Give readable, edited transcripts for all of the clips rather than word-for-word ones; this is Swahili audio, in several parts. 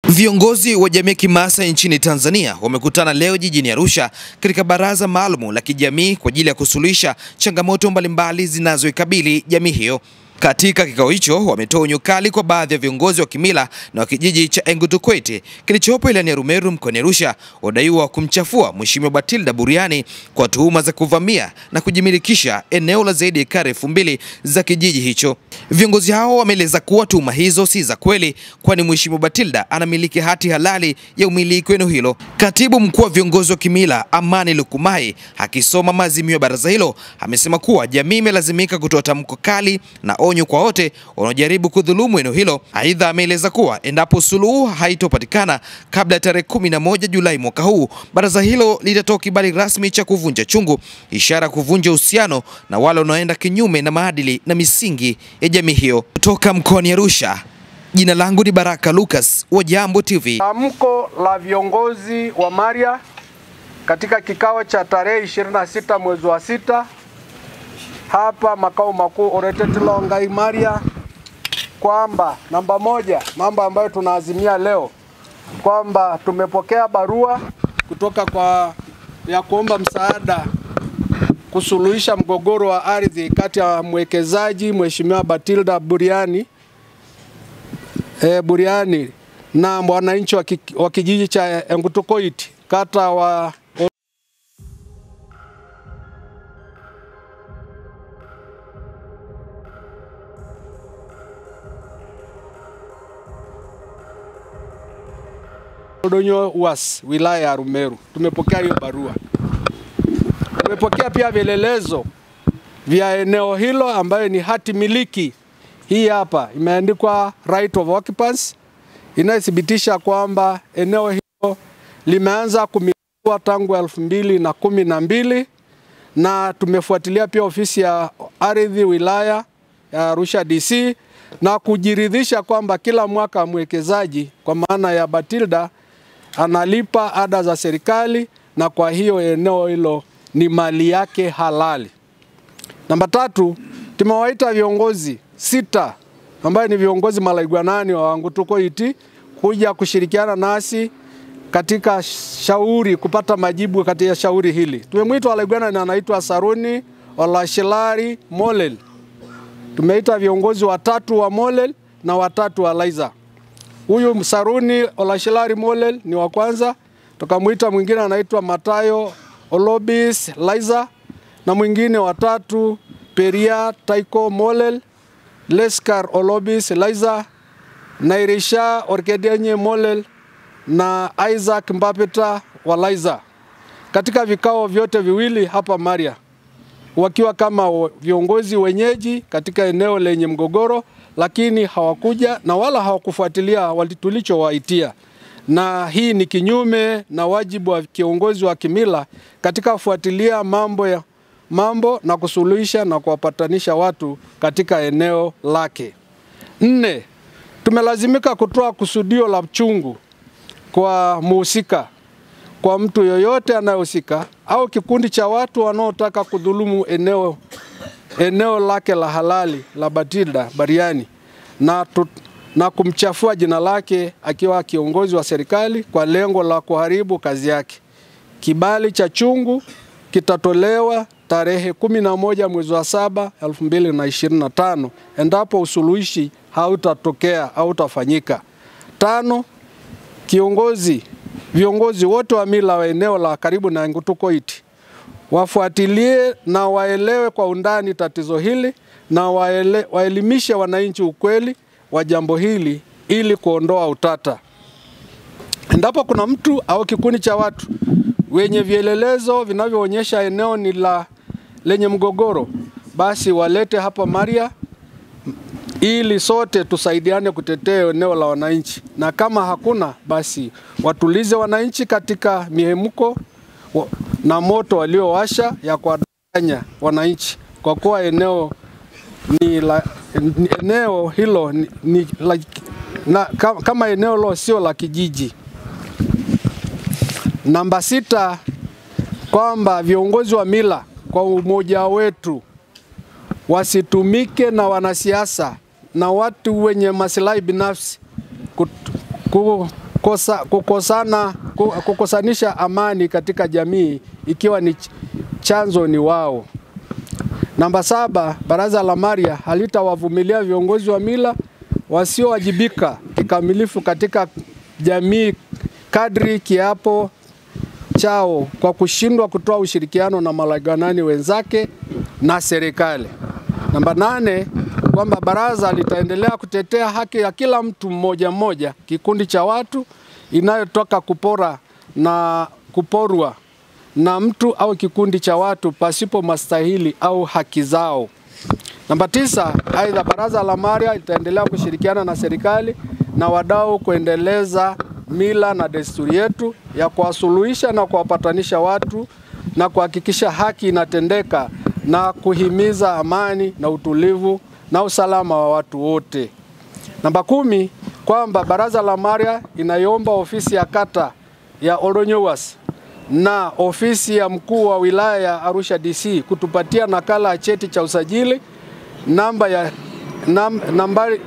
Viongozi wa jamii ya Kimaasai nchini Tanzania wamekutana leo jijini Arusha katika baraza maalum la kijamii kwa ajili ya kusuluhisha changamoto mbalimbali zinazoikabili jamii hiyo. Katika kikao hicho wametoa onyo kali kwa baadhi ya viongozi wa kimila na wa kijiji cha Engutukoit kilichopo ilani ya Rumeru mkoani Arusha wadaiwa kumchafua Mheshimiwa Batilda Buriani kwa tuhuma za kuvamia na kujimilikisha eneo la zaidi ya ekari 2000 za kijiji hicho. Viongozi hao wameeleza kuwa tuhuma hizo si za kweli, kwani Mheshimiwa Batilda anamiliki hati halali ya umiliki wa eneo hilo. Katibu mkuu wa viongozi wa kimila Amani Lukumai akisoma maazimio ya baraza hilo amesema kuwa jamii imelazimika kutoa tamko kali na onyo kwa wote wanaojaribu kudhulumu eneo hilo. Aidha, ameeleza kuwa endapo suluhu haitopatikana kabla ya tarehe 11 Julai mwaka huu, baraza hilo litatoa kibali rasmi cha kuvunja chungu, ishara ya kuvunja uhusiano na wale wanaoenda kinyume na maadili na misingi ya jamii hiyo. Kutoka mkoani Arusha, jina langu ni Baraka Lucas wa Jambo TV. Tamko la viongozi wa Maria katika kikao cha tarehe 26 mwezi wa 6 hapa makao makuu Oretetilo Ngai Maria, kwamba namba moja, mambo ambayo tunaazimia leo, kwamba tumepokea barua kutoka ya kuomba msaada kusuluhisha mgogoro wa ardhi kati ya mwekezaji Mheshimiwa Batilda Buriani na wananchi wa kijiji cha Engutukoit kata wa Oldonyo Uas, wilaya ya Rumeru. Tumepokea hiyo barua. Tumepokea pia vielelezo vya eneo hilo ambayo ni hati miliki. Hii hapa imeandikwa right of occupants, inathibitisha kwamba eneo hilo limeanza kumilikiwa tangu 2012, na tumefuatilia pia ofisi ya ardhi wilaya ya Arusha DC na kujiridhisha kwamba kila mwaka mwekezaji kwa maana ya Batilda analipa ada za serikali, na kwa hiyo eneo hilo ni mali yake halali. Namba 3, tumewaita viongozi 6 ambao ni viongozi malaigwanani wa Engutukoit kuja kushirikiana nasi katika shauri, kupata majibu katika shauri hili. Tumemwita malaigwanani anaitwa Saruni Olashilari Molel. Tumeita viongozi 3 wa Molel na 3 wa Laiza. Huyu Saruni Olashilari Molel ni wa kwanza. Tukamwita mwingine anaitwa Matayo Olobis Laiza, na mwingine wa 3 Peria Taiko Molel, Leskar Olobis Laiza, Nairisha Orkedenye Molel na Isaac Mbapeta wa Laiza. Katika vikao vyote viwili hapa Maria, wakiwa kama viongozi wenyeji katika eneo lenye mgogoro, lakini hawakuja na wala hawakufuatilia tulichowaitia. Na hii ni kinyume na wajibu wa kiongozi wa kimila katika kufuatilia mambo na kusuluhisha na kuwapatanisha watu katika eneo lake. 4, tumelazimika kutoa kusudio la chungu kwa muhusika, kwa mtu yoyote anayehusika au kikundi cha watu wanaotaka kudhulumu eneo lake la halali la Batilda Buriani na kumchafua jina lake akiwa kiongozi wa serikali kwa lengo la kuharibu kazi yake. Kibali cha chungu kitatolewa tarehe 11 mwezi wa 7 2025 endapo usuluhishi hautatokea au utafanyika. 5, viongozi wote wa mila wa eneo la karibu na Engutukoit wafuatilie na waelewe kwa undani tatizo hili na waelimishe wananchi ukweli wa jambo hili ili kuondoa utata. Endapo kuna mtu au kikundi cha watu wenye vielelezo vinavyoonyesha eneo ni lenye mgogoro, basi walete hapa Maria ili sote tusaidiane kutetea eneo la wananchi, na kama hakuna basi watulize wananchi katika mihemko na moto waliowasha ya kuwadanganya wananchi, kwa kuwa eneo hilo kama eneo lo sio la kijiji. Namba 6, kwamba viongozi wa mila kwa umoja wetu wasitumike na wanasiasa na watu wenye maslahi binafsi kukosanisha amani katika jamii ikiwa ni chanzo ni wao. Namba 7, Baraza la Maria halitawavumilia viongozi wa mila wasiowajibika kikamilifu katika jamii kadri kiapo chao kwa kushindwa kutoa ushirikiano na malaganani wenzake na serikali. Namba 8, kwamba baraza litaendelea kutetea haki ya kila mtu mmoja, kikundi cha watu inayotoka kuporwa na mtu au kikundi cha watu pasipo mastahili au haki zao. Namba 9, aidha Baraza la Maria litaendelea kushirikiana na serikali na wadau kuendeleza mila na desturi yetu ya kuwasuluhisha na kuwapatanisha watu na kuhakikisha haki inatendeka na kuhimiza amani na utulivu na usalama wa watu wote. Namba 10, kwamba Baraza la Maria inaiomba ofisi ya kata ya Oldonyuwas na ofisi ya mkuu wa wilaya ya Arusha DC kutupatia nakala ya cheti cha usajili,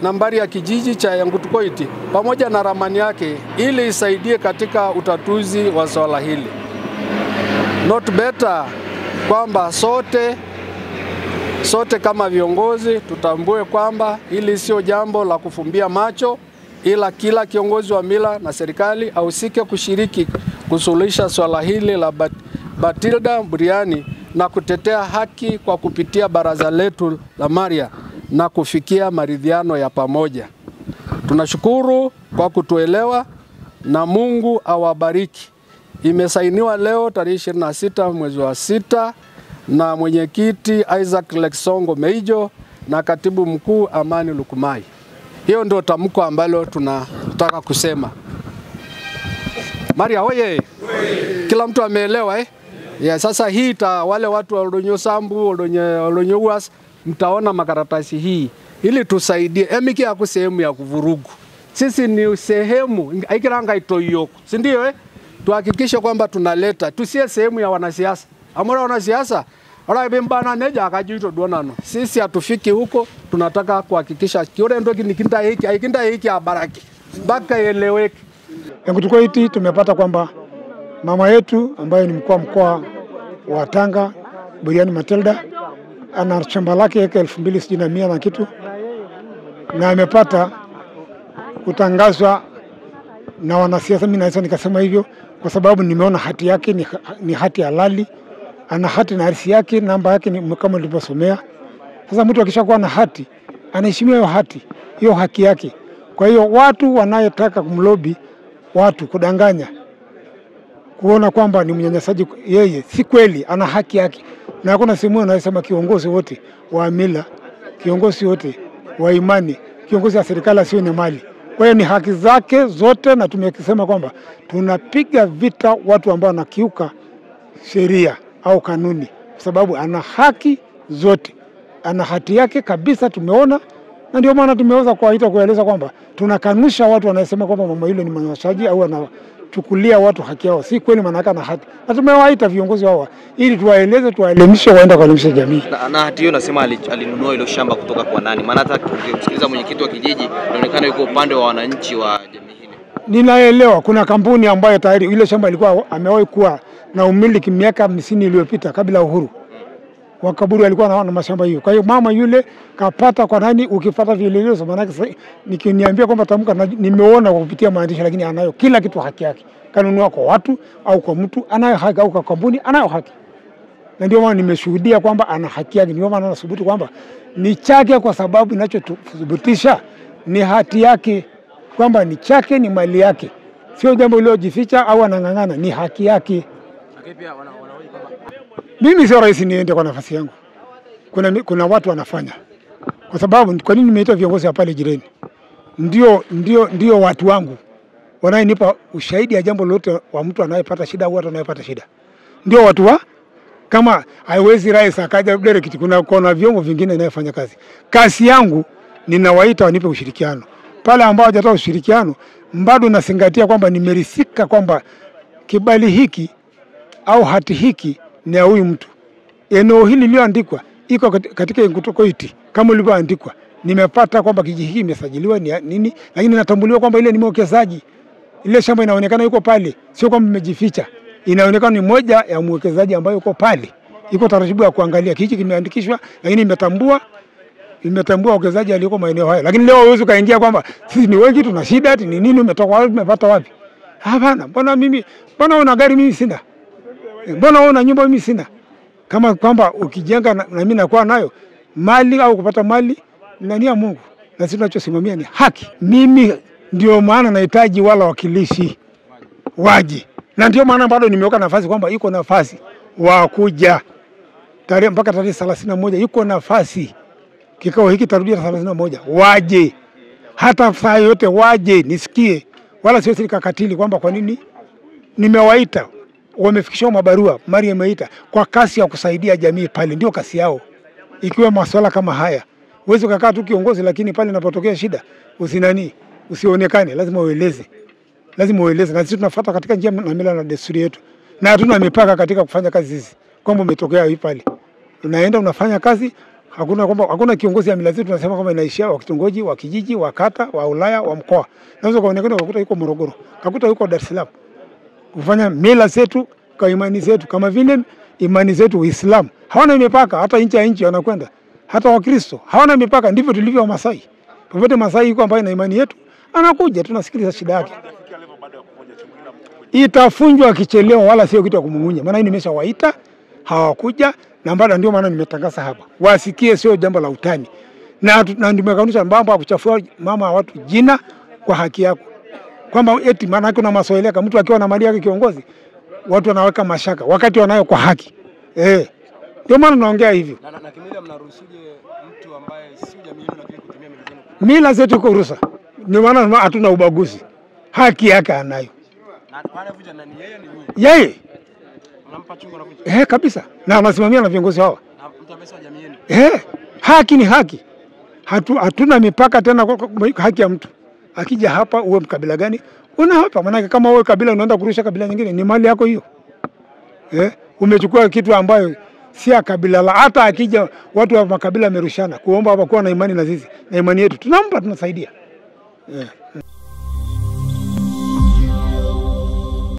nambari ya kijiji cha Yangutukoiti pamoja na ramani yake ili isaidie katika utatuzi wa swala hili. Not better kwamba sote kama viongozi tutambue kwamba hili sio jambo la kufumbia macho, ila kila kiongozi wa mila na serikali ahusike kushiriki kusuluhisha swala hili la Batilda Buriani na kutetea haki kwa kupitia baraza letu la Maria na kufikia maridhiano ya pamoja. Tunashukuru kwa kutuelewa na Mungu awabariki. Imesainiwa leo tarehe 26 mwezi wa 6 na mwenyekiti Isaac Lexongo Meijo na katibu mkuu Amani Lukumai. Hiyo ndio tamko ambalo tunataka kusema. Maria oye! Kila mtu ameelewa Ya, sasa hii wale watu wa Oldonyosambu, Oldonyuwas mtaona makaratasi hii ili tusaidie. Emiki yako sehemu ya kuvurugu. Sisi ni sehemu aikiranga itoyoko. Si ndio Tuhakikishe kwamba tunaleta tusie sehemu ya wanasiasa. Amora wanasiasa ora bembana neja akajuito duonano. Sisi hatufiki huko, tunataka kuhakikisha kiore ndoki nikinda hiki abaraki. Baka eleweke. Yangutukoiti tumepata kwamba mama yetu ambaye ni mkuu wa mkoa wa Tanga, Buriani Matilda, ana shamba lake eka 2,600 na kitu, na amepata kutangazwa na wanasiasa. Mimi naweza nikasema hivyo kwa sababu nimeona hati yake ni hati halali, ana hati na ardhi yake, namba yake ni kama nilivyosomea. Sasa mtu akishakuwa na hati anaheshimiwa hiyo hati, hiyo haki yake. Kwa hiyo watu wanayotaka kumlobi watu, kudanganya, kuona kwamba ni mnyanyasaji yeye, si kweli, ana haki yake. Na hakuna sehemu anayesema kiongozi wote wa mila, kiongozi wote wa imani, kiongozi wa serikali asiwe na mali. Kwa hiyo ni haki zake zote, na tumekisema kwamba tunapiga vita watu ambao wanakiuka sheria au kanuni, kwa sababu ana haki zote, ana hati yake kabisa, tumeona. Na ndio maana tumeweza kueleza kwamba tunakanusha watu wanasema kwamba mama yule ni mnyanyasaji au anachukulia watu haki yao. Si kweli, maana kana hati. Na tumewaita viongozi wao ili tuwaeleze, tuwaelimishe, waenda kuelimisha jamii. Na hati hiyo nasema alinunua hilo shamba kutoka kwa nani? Maana hata kusikiliza mwenyekiti wa kijiji inaonekana yuko upande wa wananchi wa jamii hili. Ninaelewa kuna kampuni ambayo tayari ile shamba ilikuwa amewahi kuwa na umiliki miaka 50 iliyopita kabla uhuru. Wakaburu alikuwa na mashamba hiyo. Kwa hiyo mama yule kapata kwa nani? Ukipata vielelezo, maana nikiniambia kwamba tamka nimeona kwa kupitia maandishi, lakini anayo kila kitu haki yake. Kanunua kwa watu au kwa mtu anayo haki, au kwa kampuni anayo haki. Na ndio maana nimeshuhudia kwamba ana haki yake. Ndio maana nathubutu kwamba ni chake, kwa sababu ninachothibitisha ni hati yake, kwamba ni chake, ni mali yake. Sio jambo lilojificha au anang'ang'ana, ni haki yake. Mimi sio rais niende kwa nafasi yangu. Kuna watu wanafanya. Kwa sababu kwa nini nimeita viongozi hapa pale jirani? Ndio watu wangu. Wanayenipa ushahidi ya jambo lolote wa mtu anayepata shida au watu anayepata shida. Ndio watu kama haiwezi rais akaja direct, kuna vyombo vingine inayofanya kazi. Kazi yangu ninawaita wanipe ushirikiano. Pale ambao hajatoa ushirikiano, bado nasingatia kwamba nimeridhika kwamba kibali hiki au hati hiki ni ya huyu mtu. Eneo hili lililoandikwa iko katika Yangutukoiti kama lilivyoandikwa. Nimepata kwamba kijiji hiki kimesajiliwa ni nini, lakini natambuliwa kwamba ile ni mwekezaji. Ile shamba inaonekana yuko pale, sio kwamba mmejificha. Inaonekana ni moja ya mwekezaji ambaye yuko pale. Iko taratibu ya kuangalia kichi kimeandikishwa, lakini imetambua uwekezaji aliyoko maeneo hayo. Lakini leo huwezi kaingia kwamba sisi ni wengi tuna shida ati ni nini umetoka wapi umepata wapi? Hapana, mbona una gari mimi sina? Mbona una nyumba mimi sina? Kama kwamba ukijenga na mimi nakuwa nayo mali au kupata mali ndani ya Mungu. Na sisi tunachosimamia ni haki. Mimi ndio maana nahitaji wala wakilishi waje. Na ndio maana bado nimeweka nafasi kwamba iko nafasi wa kuja mpaka tarehe 31 iko nafasi. Kikao hiki tarudia 31 waje. Hata saa yote waje nisikie. Wala sio nikakatili kwamba kwa nini nimewaita. Wamefikishwa mabarua, mari imeita kwa kasi ya kusaidia jamii pale, ndio kasi yao. Ikiwa masuala kama haya, uweze kukaa tu kiongozi, lakini pale inapotokea shida usionekane, lazima ueleze. Na sisi tunafuata katika njia na mila na desturi yetu. Na hatuna mipaka katika kufanya kazi hizi. Kwamba umetokea hivi pale. Unaenda unafanya kazi, hakuna kiongozi ya mila zetu tunasema kama inaishia wa kitongoji, wa kijiji, wa kata, wa wilaya, wa mkoa. Naweza kuonekana ukakuta yuko Morogoro, ukakuta yuko Dar es Salaam. Kufanya mila zetu kwa imani zetu, kama vile imani zetu Uislamu hawana mipaka, hata nje ya nchi wanakwenda. Hata Wakristo hawana mipaka, ndivyo tulivyo Wamasai. Popote Masai yuko ambaye na imani yetu anakuja, tunasikiliza shida yake. Itafunjwa kichelewa, wala sio kitu ya kumung'unya. Maana hii nimeshawaita hawakuja, na baada ndio maana nimetangaza hapa. Wasikie sio jambo la utani. Na nimekanisha mambo ya kuchafua mama wa watu jina kwa haki yako. Kwamba eti maana yake kuna masoelea kama mtu akiwa na mali yake kiongozi, watu wanaweka mashaka wakati wanayo kwa haki. Ndio maana naongea hivyo. Na kimila mnaruhusuje mtu ambaye si jamii yenu lakini kutumia mila zenu? Mila zetu kwa ruhusa. Ndio maana hatuna ubaguzi. Haki yake anayo. Na pale vuja nani yeye ni nyinyi? Yeye. Unampa chungu na vuja. Kabisa. Na anasimamia na viongozi hao. Na mtu ambaye si jamii yenu. Haki ni haki. Hatuna mipaka tena kwa haki ya mtu. Akija hapa uwe mkabila gani? Una hapa maana kama wewe kabila unaenda kurusha kabila nyingine ni mali yako hiyo. Umechukua kitu ambayo si ya kabila la, hata akija watu wa makabila wamerushana kuomba hapa kuwa na imani na sisi na imani yetu tunampa tunasaidia.